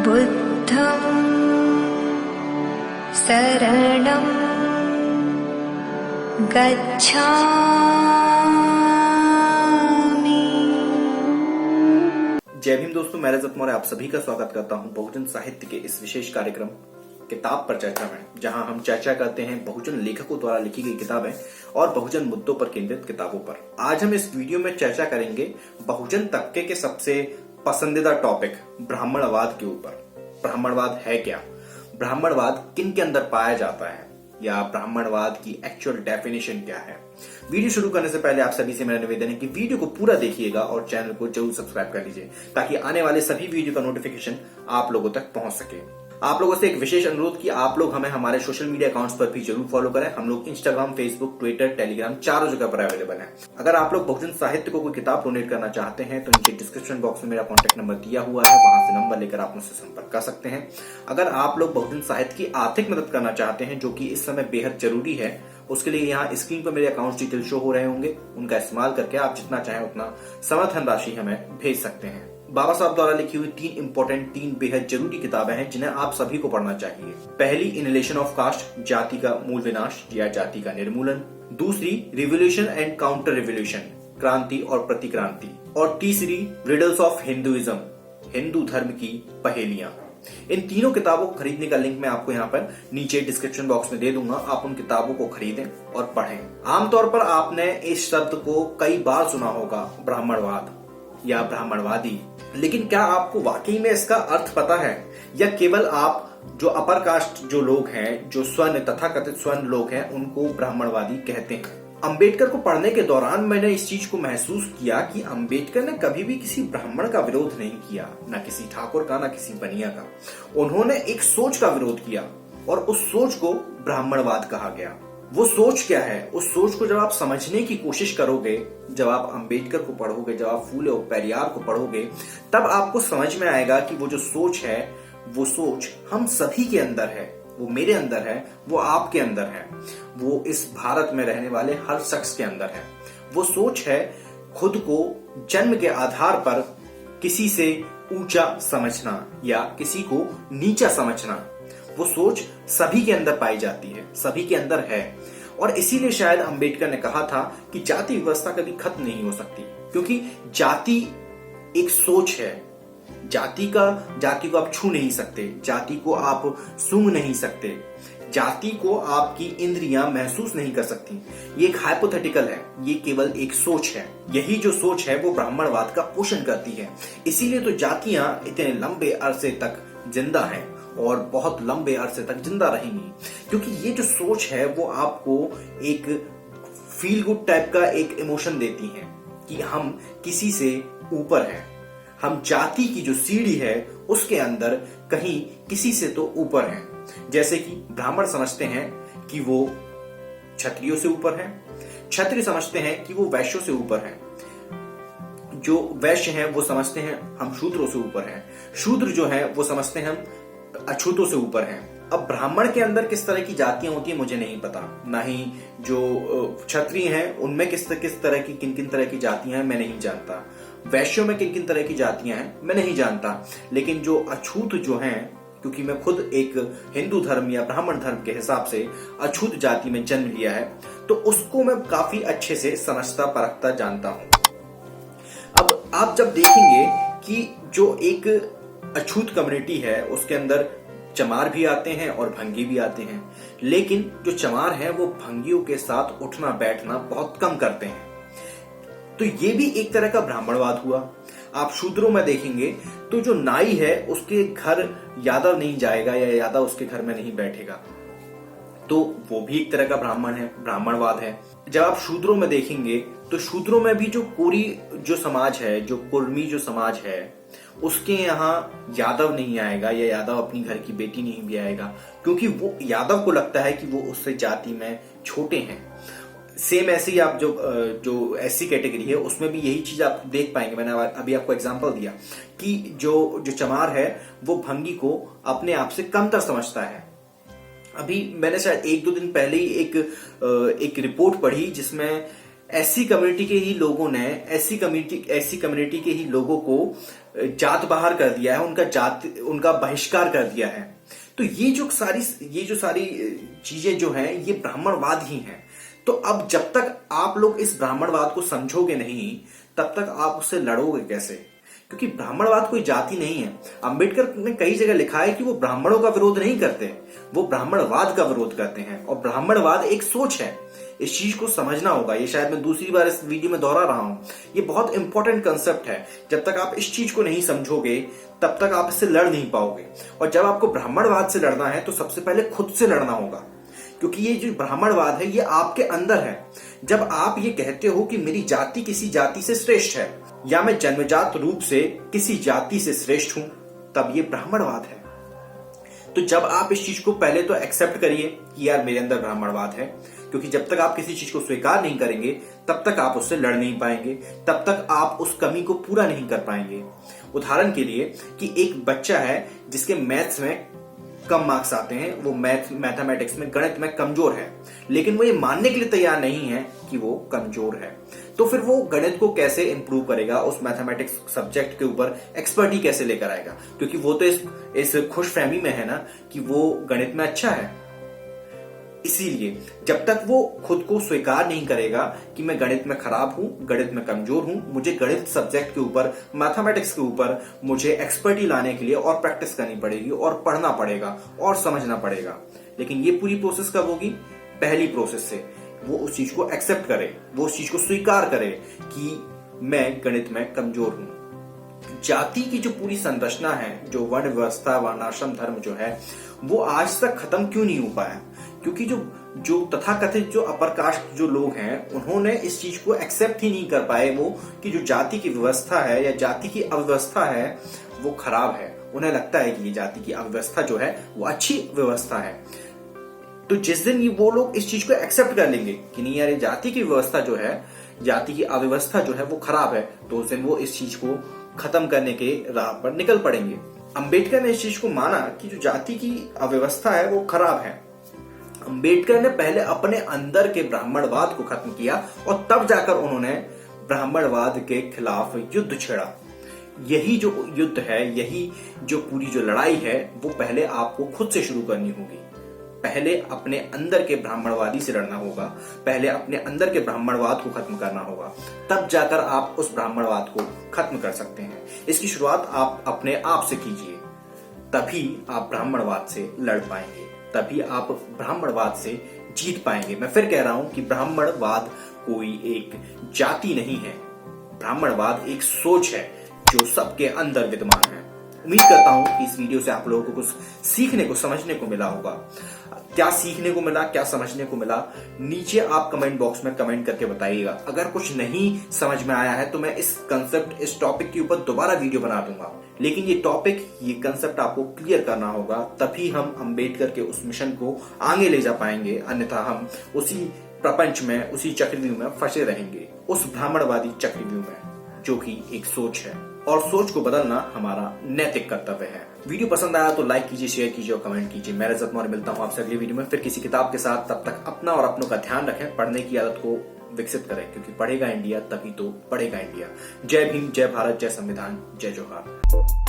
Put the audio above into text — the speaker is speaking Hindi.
बुद्धं शरणं गच्छामि। जय भीम दोस्तों, मैं रजत मौर्य आप सभी का स्वागत करता हूं बहुजन साहित्य के इस विशेष कार्यक्रम किताब पर चर्चा में, जहां हम चर्चा करते हैं बहुजन लेखकों द्वारा लिखी गई किताबें और बहुजन मुद्दों पर केंद्रित किताबों पर। आज हम इस वीडियो में चर्चा करेंगे बहुजन तबके के सबसे पसंदीदा टॉपिक ब्राह्मणवाद के ऊपर। ब्राह्मणवाद है क्या, ब्राह्मणवाद किन के अंदर पाया जाता है, या ब्राह्मणवाद की एक्चुअल डेफिनेशन क्या है। वीडियो शुरू करने से पहले आप सभी से मेरा निवेदन है कि वीडियो को पूरा देखिएगा और चैनल को जरूर सब्सक्राइब कर लीजिए, ताकि आने वाले सभी वीडियो का नोटिफिकेशन आप लोगों तक पहुंच सके। आप लोगों से एक विशेष अनुरोध कि आप लोग हमें हमारे सोशल मीडिया अकाउंट्स पर भी जरूर फॉलो करें। हम लोग इंस्टाग्राम, फेसबुक, ट्विटर, टेलीग्राम चारों जगह पर अवेलेबल हैं। अगर आप लोग बहुजन साहित्य को कोई किताब डोनेट करना चाहते हैं तो नीचे डिस्क्रिप्शन बॉक्स में मेरा कॉन्टैक्ट नंबर दिया हुआ है, वहां से नंबर लेकर आप मुझसे संपर्क कर सकते हैं। अगर आप लोग बहुजन साहित्य की आर्थिक मदद करना चाहते हैं, जो कि इस समय बेहद जरूरी है, उसके लिए यहाँ स्क्रीन पर मेरे अकाउंट डिटेल शो हो रहे होंगे, उनका इस्तेमाल करके आप जितना चाहें उतना समर्थन राशि हमें भेज सकते हैं। बाबा साहब द्वारा लिखी हुई तीन बेहद जरूरी किताबें हैं जिन्हें आप सभी को पढ़ना चाहिए। पहली, इनहेलेशन ऑफ कास्ट, जाति का मूल विनाश या जाति का निर्मूलन। दूसरी, रिवोल्यूशन एंड काउंटर रिवोल्यूशन, क्रांति और प्रतिक्रांति। और तीसरी, रिडल्स ऑफ हिंदुइज्म, हिंदू धर्म की पहेलियां। इन तीनों किताबों को खरीदने का लिंक मैं आपको यहाँ पर नीचे डिस्क्रिप्शन बॉक्स में दे दूंगा। आप उन किताबों को खरीदें और पढ़ें। आमतौर पर आपने इस शब्द को कई बार सुना होगा, ब्राह्मणवाद या ब्राह्मणवादी, लेकिन क्या आपको वाकई में इसका अर्थ पता है, या केवल आप जो अपर कास्ट जो लोग हैं, जो स्वर्ण तथाकथित स्वर्ण लोग हैं, उनको ब्राह्मणवादी कहते हैं। अंबेडकर को पढ़ने के दौरान मैंने इस चीज को महसूस किया कि अंबेडकर ने कभी भी किसी ब्राह्मण का विरोध नहीं किया, न किसी ठाकुर का, न किसी बनिया का। उन्होंने एक सोच का विरोध किया और उस सोच को ब्राह्मणवाद कहा गया। वो सोच क्या है, उस सोच को जब आप समझने की कोशिश करोगे, जब आप अंबेडकर को पढ़ोगे, जब आप फूले और पेरियार को पढ़ोगे, तब आपको समझ में आएगा कि वो जो सोच है, वो सोच हम सभी के अंदर है। वो मेरे अंदर है, वो आपके अंदर है, वो इस भारत में रहने वाले हर शख्स के अंदर है। वो सोच है खुद को जन्म के आधार पर किसी से ऊंचा समझना या किसी को नीचा समझना। वो सोच सभी के अंदर पाई जाती है, सभी के अंदर है। और इसीलिए शायद अंबेडकर ने कहा था कि जाति व्यवस्था कभी खत्म नहीं हो सकती, क्योंकि जाति एक सोच है। जाति को आप छू नहीं सकते, जाति को आप सूंघ नहीं सकते, जाति को आपकी इंद्रियां महसूस नहीं कर सकती। ये एक हाइपोथेटिकल है, ये केवल एक सोच है। यही जो सोच है वो ब्राह्मणवाद का पोषण करती है। इसीलिए तो जातियां इतने लंबे अरसे तक जिंदा हैं और बहुत लंबे अरसे तक जिंदा रहेंगी, क्योंकि ये जो सोच है वो आपको एक फील गुड टाइप का एक इमोशन देती है कि हम किसी से ऊपर हैं। हम जाति की जो सीढ़ी है उसके अंदर कहीं किसी से तो ऊपर हैं। जैसे कि ब्राह्मण समझते हैं कि वो क्षत्रियों से ऊपर हैं, क्षत्रिय समझते हैं कि वो वैश्यों से ऊपर हैं, जो वैश्य हैं वो समझते हैं हम शूद्रों से ऊपर हैं, शूद्र जो है वो समझते हैं हम अछूतों से ऊपर हैं। अब ब्राह्मण के अंदर किस तरह की जातियां होती है मुझे नहीं पता, ना ही जो क्षत्रिय हैं उनमें किस तरह की किन तरह की जातियां हैं मैं नहीं जानता, वैश्यों में किन तरह की जातियां हैं मैं नहीं जानता। लेकिन जो अछूत जो हैं, क्योंकि मैं खुद एक हिंदू धर्म या ब्राह्मण धर्म के हिसाब से अछूत जाति में जन्म लिया है, तो उसको मैं काफी अच्छे से समझता परखता जानता हूं। अब आप जब देखेंगे कि जो एक अछूत कम्युनिटी है उसके अंदर चमार भी आते हैं और भंगी भी आते हैं, लेकिन जो चमार हैं वो भंगियों के साथ उठना बैठना बहुत कम करते हैं। तो ये भी एक तरह का ब्राह्मणवाद हुआ। आप शूद्रों में देखेंगे तो जो नाई है उसके घर यादव नहीं जाएगा या यादव उसके घर में नहीं बैठेगा, तो वो भी एक तरह का ब्राह्मण है, ब्राह्मणवाद है। जब आप शूद्रों में देखेंगे तो शूद्रों में भी जो कोरी जो समाज है, जो कुर्मी जो समाज है, उसके यहाँ यादव नहीं आएगा या यादव अपनी घर की बेटी नहीं भी आएगा, क्योंकि वो यादव को लगता है कि वो उससे जाति में छोटे हैं। सेम ऐसे ही आप जो एससी कैटेगरी है उसमें भी यही चीज आप देख पाएंगे। मैंने अभी आपको एग्जांपल दिया कि जो चमार है वो भंगी को अपने आप से कमतर समझता है। अभी मैंने शायद 1-2 दिन पहले ही एक रिपोर्ट पढ़ी जिसमें ऐसी कम्युनिटी के ही लोगों ने ऐसी कम्युनिटी के ही लोगों को जात बाहर कर दिया है, उनका बहिष्कार कर दिया है। तो ये जो सारी चीजें जो हैं ये ब्राह्मणवाद ही हैं। तो अब जब तक आप लोग इस ब्राह्मणवाद को समझोगे नहीं तब तक आप उससे लड़ोगे कैसे? क्योंकि ब्राह्मणवाद कोई जाति नहीं है। अंबेडकर ने कई जगह लिखा है कि वो ब्राह्मणों का विरोध नहीं करते, वो ब्राह्मणवाद का विरोध करते हैं। और ब्राह्मणवाद एक सोच है, इस चीज को समझना होगा। ये शायद मैं दूसरी बार इस वीडियो में दोहरा रहा हूं, ये बहुत इंपॉर्टेंट कंसेप्ट है। जब तक आप इस चीज को नहीं समझोगे तब तक आप इससे लड़ नहीं पाओगे। और जब आपको ब्राह्मणवाद से लड़ना है तो सबसे पहले खुद से लड़ना होगा, क्योंकि ये जो ब्राह्मणवाद है ये आपके अंदर है। जब आप ये कहते हो कि मेरी जाति किसी जाति से श्रेष्ठ है या मैं जन्मजात रूप से किसी जाति से श्रेष्ठ हूं, तब ये ब्राह्मणवाद है। तो जब आप इस चीज को पहले तो एक्सेप्ट करिए कि यार मेरे अंदर ब्राह्मणवाद है, क्योंकि जब तक आप किसी चीज को स्वीकार नहीं करेंगे तब तक आप उससे लड़ नहीं पाएंगे, तब तक आप उस कमी को पूरा नहीं कर पाएंगे। उदाहरण के लिए कि एक बच्चा है जिसके मैथ्स में कम मार्क्स आते हैं, वो मैथमेटिक्स में, गणित में कमजोर है, लेकिन वो ये मानने के लिए तैयार नहीं है कि वो कमजोर है। तो फिर वो गणित को कैसे इंप्रूव करेगा, उस मैथमेटिक्स सब्जेक्ट के ऊपर एक्सपर्टी कैसे लेकर आएगा? क्योंकि वो तो इस खुशफहमी में है ना कि वो गणित में अच्छा है। इसीलिए जब तक वो खुद को स्वीकार नहीं करेगा कि मैं गणित में खराब हूं, गणित में कमजोर हूं, मुझे गणित सब्जेक्ट के ऊपर, मैथमेटिक्स के ऊपर मुझे एक्सपर्टी लाने के लिए और प्रैक्टिस करनी पड़ेगी और पढ़ना पड़ेगा और समझना पड़ेगा। लेकिन ये पूरी प्रोसेस कब होगी? पहली प्रोसेस से वो उस चीज को एक्सेप्ट करे, वो उस चीज को स्वीकार करे कि मैं गणित में कमजोर हूं। जाति की जो पूरी संरचना है, जो वर्ण व्यवस्था, वर्णाश्रम धर्म जो है, वो आज तक खत्म क्यों नहीं हो पाया? क्योंकि जो तथाकथित जो अपर कास्ट जो लोग हैं, उन्होंने इस चीज को एक्सेप्ट ही नहीं कर पाए वो कि जो जाति की व्यवस्था है या जाति की अव्यवस्था है वो खराब है। उन्हें लगता है कि ये जाति की अव्यवस्था जो है वो अच्छी व्यवस्था है। तो जिस दिन वो लोग इस चीज को एक्सेप्ट कर लेंगे कि नहीं यार ये जाति की व्यवस्था जो है, जाति की अव्यवस्था जो है वो खराब है, तो उस दिन वो इस चीज को खत्म करने के राह पर निकल पड़ेंगे। अंबेडकर ने इस चीज को माना कि जो जाति की अव्यवस्था है वो खराब है। अंबेडकर ने पहले अपने अंदर के ब्राह्मणवाद को खत्म किया और तब जाकर उन्होंने ब्राह्मणवाद के खिलाफ युद्ध छेड़ा। यही जो युद्ध है, यही जो पूरी जो लड़ाई है, वो पहले आपको खुद से शुरू करनी होगी। पहले अपने अंदर के ब्राह्मणवादी से लड़ना होगा, पहले अपने अंदर के ब्राह्मणवाद को खत्म करना होगा, तब जाकर आप उस ब्राह्मणवाद को खत्म कर सकते हैं। इसकी शुरुआत आप अपने आप से कीजिए, तभी आप ब्राह्मणवाद से लड़ पाएंगे, तभी आप ब्राह्मणवाद से जीत पाएंगे। मैं फिर कह रहा हूं कि ब्राह्मणवाद कोई एक जाति नहीं है, ब्राह्मणवाद एक सोच है जो सबके अंदर विद्यमान है। उम्मीद करता हूं कि इस वीडियो से आप लोगों को कुछ सीखने को, समझने को मिला होगा। क्या सीखने को मिला, क्या समझने को मिला, नीचे आप कमेंट बॉक्स में कमेंट करके बताइएगा। अगर कुछ नहीं समझ में आया है तो मैं इस कंसेप्ट, इस टॉपिक के ऊपर दोबारा वीडियो बना दूंगा। लेकिन ये टॉपिक, ये कंसेप्ट आपको क्लियर करना होगा, तभी हम अंबेडकर के उस मिशन को आगे ले जा पाएंगे। अन्यथा हम उसी प्रपंच में, उसी चक्रव्यूह में फंसे रहेंगे, उस ब्राह्मणवादी चक्रव्यूह में, जो कि एक सोच है। और सोच को बदलना हमारा नैतिक कर्तव्य है। वीडियो पसंद आया तो लाइक कीजिए, शेयर कीजिए और कमेंट कीजिए। मैं रजत मौर्य मिलता हूं आपसे अगली वीडियो में फिर किसी किताब के साथ। तब तक अपना और अपनों का ध्यान रखें, पढ़ने की आदत को विकसित करें, क्योंकि पढ़ेगा इंडिया तभी तो पढ़ेगा इंडिया। जय भीम, जय भारत, जय संविधान, जय जोहार।